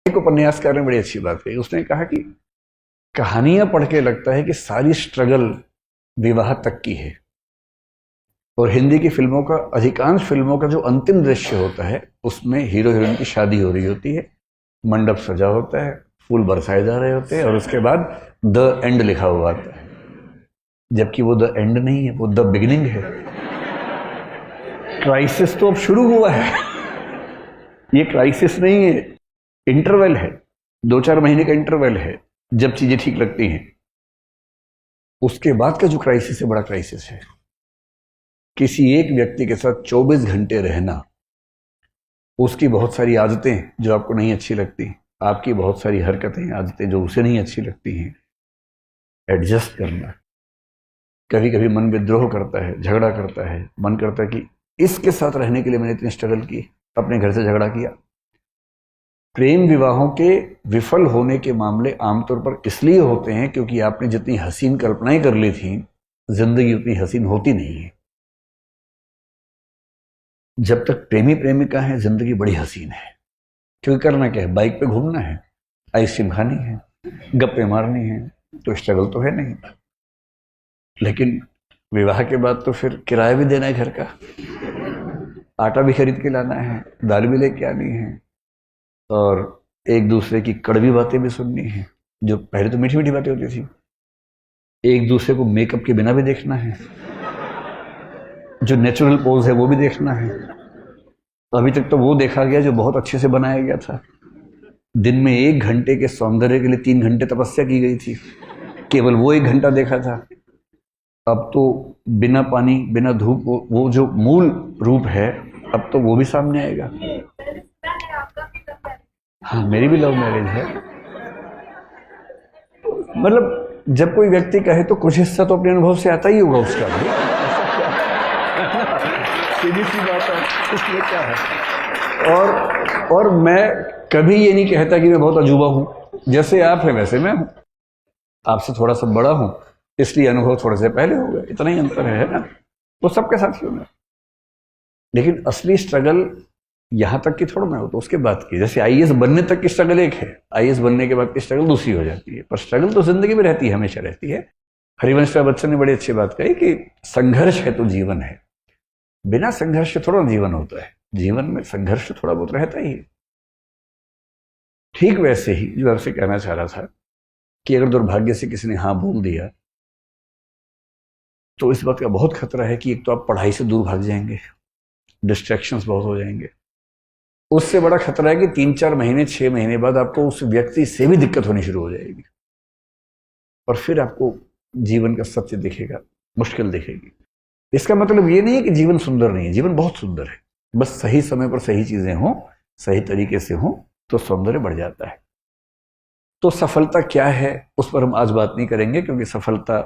एक उपन्यासकार ने बड़ी अच्छी बात कही। उसने कहा कि कहानियां पढ़ के लगता है कि सारी स्ट्रगल विवाह तक की है, और हिंदी की फिल्मों का, अधिकांश फिल्मों का जो अंतिम दृश्य होता है उसमें हीरो हीरोइन की शादी हो रही होती है, मंडप सजा होता है, फूल बरसाए जा रहे होते हैं, और उसके बाद द एंड लिखा हुआ आता है, जबकि वो द एंड नहीं है, वो द बिगिनिंग है। क्राइसिस तो अब शुरू हुआ है। ये क्राइसिस नहीं है, इंटरवल है, 2-4 महीने का इंटरवल है जब चीजें ठीक लगती हैं। उसके बाद का जो क्राइसिस है, बड़ा क्राइसिस है। किसी एक व्यक्ति के साथ 24 घंटे रहना, उसकी बहुत सारी आदतें जो आपको नहीं अच्छी लगती, आपकी बहुत सारी हरकतें, आदतें जो उसे नहीं अच्छी लगती हैं, एडजस्ट करना। कभी कभी मन विद्रोह करता है, झगड़ा करता है, मन करता है कि इसके साथ रहने के लिए मैंने इतनी स्ट्रगल की, अपने घर से झगड़ा किया। प्रेम विवाहों के विफल होने के मामले आमतौर पर इसलिए होते हैं क्योंकि आपने जितनी हसीन कल्पनाएं कर ली थी, जिंदगी उतनी हसीन होती नहीं है। जब तक प्रेमी प्रेमिका है, जिंदगी बड़ी हसीन है, क्योंकि करना क्या है, बाइक पे घूमना है, आइसक्रीम खानी है, गप्पे मारनी है, तो स्ट्रगल तो है नहीं। लेकिन विवाह के बाद तो फिर किराया भी देना है घर का, आटा भी खरीद के लाना है, दाल भी लेके आनी है, और एक दूसरे की कड़वी बातें भी सुननी है, जो पहले तो मीठी मीठी बातें होती थी। एक दूसरे को मेकअप के बिना भी देखना है, जो नेचुरल पोज है वो भी देखना है। अभी तक तो वो देखा गया जो बहुत अच्छे से बनाया गया था। दिन में 1 घंटे के सौंदर्य के लिए 3 घंटे तपस्या की गई थी, केवल वो 1 घंटा देखा था। अब तो बिना पानी बिना धूप, वो जो मूल रूप है, अब तो वो भी सामने आएगा। हाँ, मेरी भी लव मैरिज है। मतलब जब कोई व्यक्ति कहे तो कुछ हिस्सा तो अपने अनुभव से आता ही होगा उसका भी। सीधी सी बात है, इसमें क्या है। और मैं कभी ये नहीं कहता कि मैं बहुत अजूबा हूं। जैसे आप हैं वैसे मैं हूं, आपसे थोड़ा सा बड़ा हूं, इसलिए अनुभव थोड़े से पहले हो गए, इतना ही अंतर है ना। वो सबके साथ ही होना। लेकिन असली स्ट्रगल यहां तक की थोड़ा ना हो, तो उसके बाद की, जैसे आईएएस बनने तक की स्ट्रगल एक है, आईएएस बनने के बाद की स्ट्रगल दूसरी हो जाती है। पर स्ट्रगल तो जिंदगी में रहती है, हमेशा रहती है। हरिवंश राय बच्चन ने बड़ी अच्छी बात कही कि संघर्ष है तो जीवन है। बिना संघर्ष थोड़ा जीवन होता है, जीवन में संघर्ष थोड़ा बहुत रहता ही है। ठीक वैसे ही जो आपसे कहना चाह रहा था कि अगर दुर्भाग्य से किसी ने हाँ बोल दिया, तो इस बात का बहुत खतरा है कि एक तो आप पढ़ाई से दूर भाग जाएंगे, डिस्ट्रैक्शंस बहुत हो जाएंगे। उससे बड़ा खतरा है कि 3-4 महीने 6 महीने बाद आपको उस व्यक्ति से भी दिक्कत होनी शुरू हो जाएगी, और फिर आपको जीवन का सत्य दिखेगा, मुश्किल दिखेगी। इसका मतलब ये नहीं है कि जीवन सुंदर नहीं है, जीवन बहुत सुंदर है। बस सही समय पर सही चीजें हों, सही तरीके से हों, तो सौंदर्य बढ़ जाता है। तो सफलता क्या है उस पर हम आज बात नहीं करेंगे, क्योंकि सफलता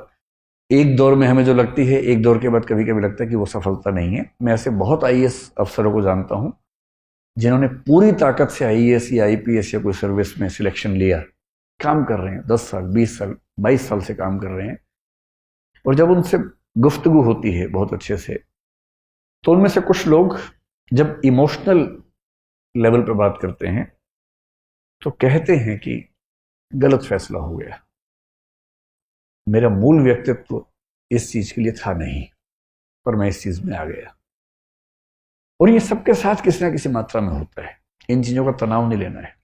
एक दौर में हमें जो लगती है, एक दौर के बाद कभी कभी लगता है कि वो सफलता नहीं है। मैं ऐसे बहुत आईएएस अफसरों को जानता हूं जिन्होंने पूरी ताकत से आईएएस या आईपीएस या कोई सर्विस में सिलेक्शन लिया, काम कर रहे हैं 10 साल 20 साल 22 साल से काम कर रहे हैं, और जब उनसे गुफ्तगू होती है बहुत अच्छे से, तो उनमें से कुछ लोग जब इमोशनल लेवल पर बात करते हैं तो कहते हैं कि गलत फैसला हो गया, मेरा मूल व्यक्तित्व इस चीज के लिए था नहीं, पर मैं इस चीज में आ गया। और ये सबके साथ किसी ना किसी मात्रा में होता है, इन चीजों का तनाव नहीं लेना है।